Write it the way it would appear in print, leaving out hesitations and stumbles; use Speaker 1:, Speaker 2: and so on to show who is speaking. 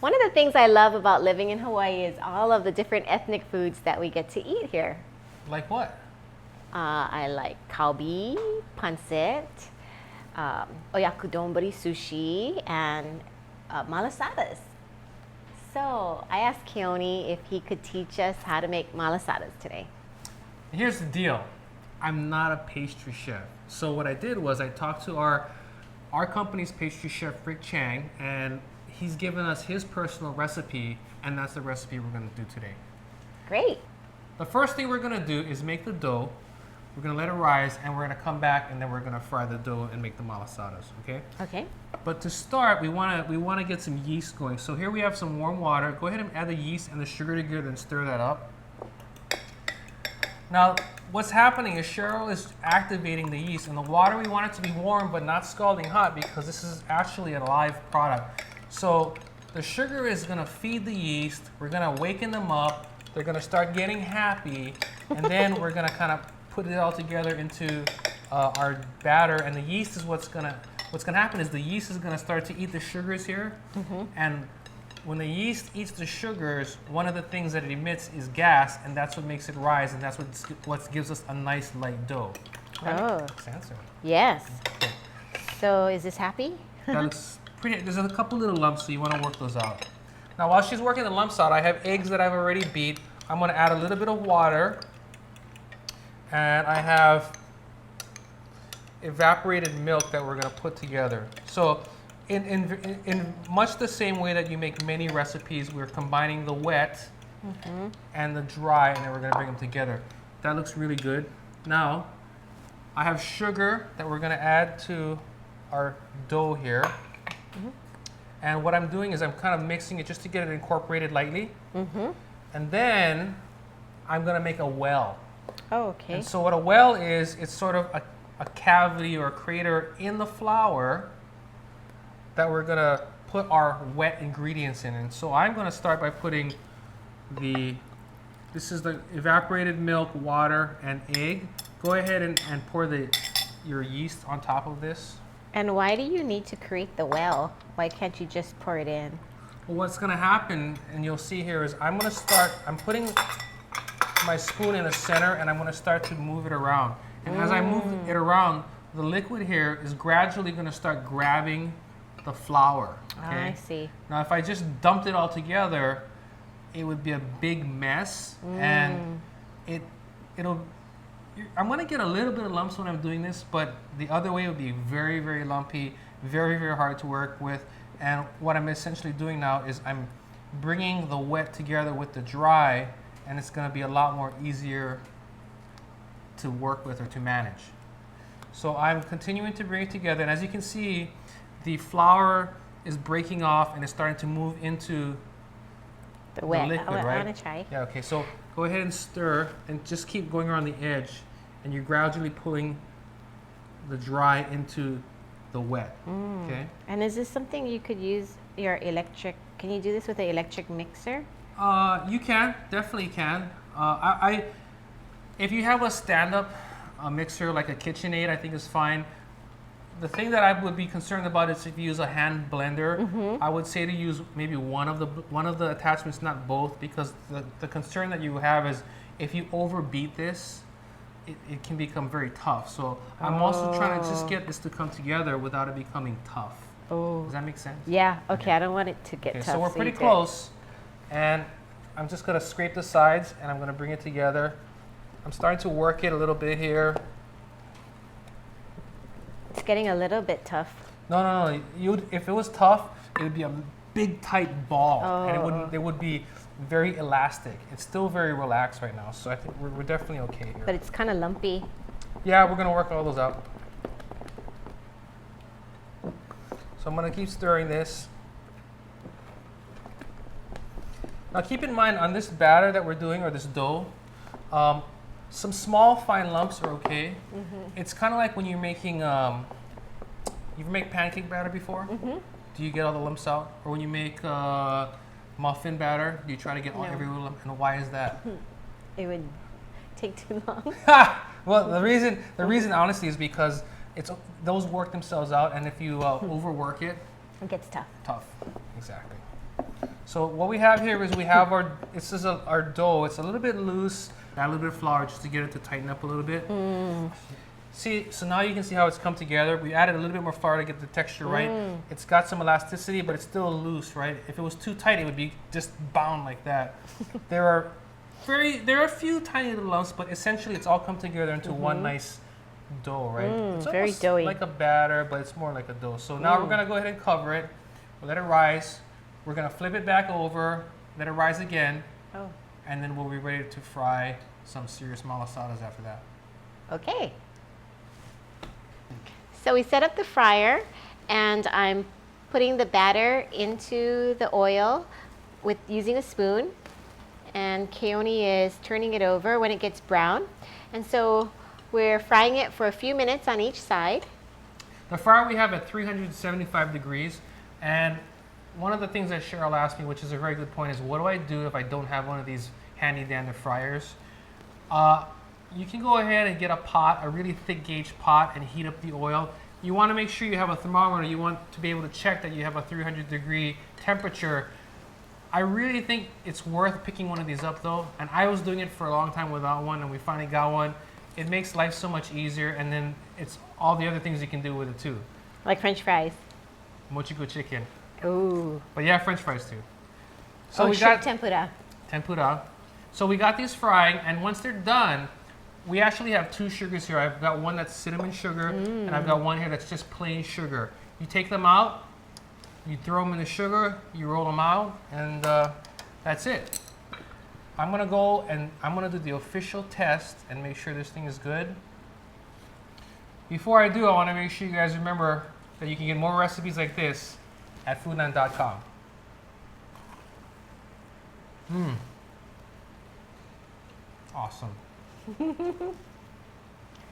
Speaker 1: One of the things I love about living in Hawaii is all of the different ethnic foods that we get to eat here.
Speaker 2: Like what?
Speaker 1: I like kalbi, pancit, oyakudonburi sushi, and malasadas. So I asked Keone if he could teach us how to make malasadas today.
Speaker 2: Here's the deal. I'm not a pastry chef. So what I did was I talked to our company's pastry chef, Rick Chang, and he's given us his personal recipe, and that's the recipe we're going to do today.
Speaker 1: Great.
Speaker 2: The first thing we're going to do is make the dough. We're going to let it rise, and we're going to come back, and then we're going to fry the dough and make the malasadas, okay?
Speaker 1: Okay.
Speaker 2: But to start, we want to get some yeast going. So here we have some warm water. Go ahead and add the yeast and the sugar together and stir that up. Now, what's happening is Cheryl is activating the yeast, and the water, we want it to be warm but not scalding hot because this is actually a live product. So the sugar is going to feed the yeast. We're going to waken them up. They're going to start getting happy, and then we're going to kind of put it all together into our batter. And the yeast is what's going to happen is the yeast is going to start to eat the sugars here, and when the yeast eats the sugars, one of the things that it emits is gas, and that's what makes it rise, and that's what gives us a nice light dough.
Speaker 1: Oh.
Speaker 2: Makes sense, or?
Speaker 1: Yes.
Speaker 2: Okay.
Speaker 1: So is this happy?
Speaker 2: That looks pretty. There's a couple little lumps, so you want to work those out. Now, while she's working the lumps out, I have eggs that I've already beat. I'm going to add a little bit of water, and I have evaporated milk that we're going to put together. So in much the same way that you make many recipes, we're combining the wet and the dry, and then we're going to bring them together. That looks really good. Now, I have sugar that we're going to add to our dough here. And what I'm doing is I'm kind of mixing it just to get it incorporated lightly. And then I'm going to make a well.
Speaker 1: Oh, okay.
Speaker 2: And so what a well is, it's sort of a cavity or a crater in the flour that we're going to put our wet ingredients in. And so I'm going to start by putting this is the evaporated milk, water, and egg. Go ahead and pour your yeast on top of this.
Speaker 1: And why do you need to create the well? Why can't you just pour it in?
Speaker 2: Well, what's going to happen, and you'll see here, is I'm putting my spoon in the center, and I'm going to start to move it around. And as I move it around, the liquid here is gradually going to start grabbing the flour. Okay?
Speaker 1: I see.
Speaker 2: Now, if I just dumped it all together, it would be a big mess, and I'm going to get a little bit of lumps when I'm doing this, but the other way would be very, very lumpy, very, very hard to work with. And what I'm essentially doing now is I'm bringing the wet together with the dry, and it's going to be a lot more easier to work with or to manage. So I'm continuing to bring it together, and as you can see, the flour is breaking off and it's starting to move into
Speaker 1: The wet.
Speaker 2: liquid,
Speaker 1: I
Speaker 2: right?
Speaker 1: want to try.
Speaker 2: Yeah, okay, so go ahead and stir and just keep going around the edge, and you're gradually pulling the dry into the wet, okay?
Speaker 1: And is this something you could use your electric, can you do this with an electric mixer?
Speaker 2: You can, definitely can. If you have a stand-up mixer like a KitchenAid, I think is fine. The thing that I would be concerned about is if you use a hand blender, I would say to use maybe one of the attachments, not both, because the concern that you have is if you overbeat this, it can become very tough. So I'm also trying to just get this to come together without it becoming tough.
Speaker 1: Oh.
Speaker 2: Does that make sense?
Speaker 1: Yeah, okay, I don't want it to get
Speaker 2: Okay,
Speaker 1: tough.
Speaker 2: so we're pretty close, and I'm just going to scrape the sides, and I'm going to bring it together. I'm starting to work it a little bit here.
Speaker 1: It's getting a little bit tough.
Speaker 2: No. If it was tough, it would be a big, tight ball, and it would be very elastic. It's still very relaxed right now, so I think we're definitely okay here.
Speaker 1: But it's kind of lumpy.
Speaker 2: Yeah, we're going to work all those out. So I'm going to keep stirring this. Now keep in mind, on this batter that we're doing, or this dough, some small fine lumps are okay. It's kind of like when you're making, you've made pancake batter before? Do you get all the lumps out? Or when you make muffin batter, do you try to get every little lump? And why is that?
Speaker 1: It would take too long.
Speaker 2: Well, the reason honestly is because those work themselves out, and if you overwork it,
Speaker 1: It gets tough.
Speaker 2: tough. Exactly. So what we have here is we have our, this is our dough. It's a little bit loose. Add a little bit of flour just to get it to tighten up a little bit. See, so now you can see how it's come together. We added a little bit more flour to get the texture right. It's got some elasticity, but it's still loose, right? If it was too tight, it would be just bound like that. There are a few tiny little lumps, but essentially it's all come together into one nice dough, right? It's
Speaker 1: very
Speaker 2: almost
Speaker 1: doughy.
Speaker 2: like a batter, but it's more like a dough. So now we're gonna go ahead and cover it. We'll let it rise. We're gonna flip it back over, let it rise again, and then we'll be ready to fry some serious malasadas after that.
Speaker 1: Okay. So we set up the fryer, and I'm putting the batter into the oil with using a spoon, and Keone is turning it over when it gets brown. And so we're frying it for a few minutes on each side.
Speaker 2: The fryer we have at 375 degrees, and one of the things that Cheryl asked me, which is a very good point, is what do I do if I don't have one of these handy dandy fryers? You can go ahead and get a pot, a really thick gauge pot, and heat up the oil. You want to make sure you have a thermometer. You want to be able to check that you have a 300-degree temperature. I really think it's worth picking one of these up though, and I was doing it for a long time without one, and we finally got one. It makes life so much easier, and then it's all the other things you can do with it too.
Speaker 1: Like French fries.
Speaker 2: Mochiko chicken.
Speaker 1: Ooh.
Speaker 2: But yeah, French fries too. So
Speaker 1: Oh,
Speaker 2: we
Speaker 1: shrimp
Speaker 2: got
Speaker 1: tempura.
Speaker 2: tempura. So we got these frying, and once they're done, we actually have two sugars here. I've got one that's cinnamon sugar, and I've got one here that's just plain sugar. You take them out, you throw them in the sugar, you roll them out, and that's it. I'm gonna go and I'm gonna do the official test and make sure this thing is good. Before I do, I wanna make sure you guys remember that you can get more recipes like this at foodland.com. Awesome.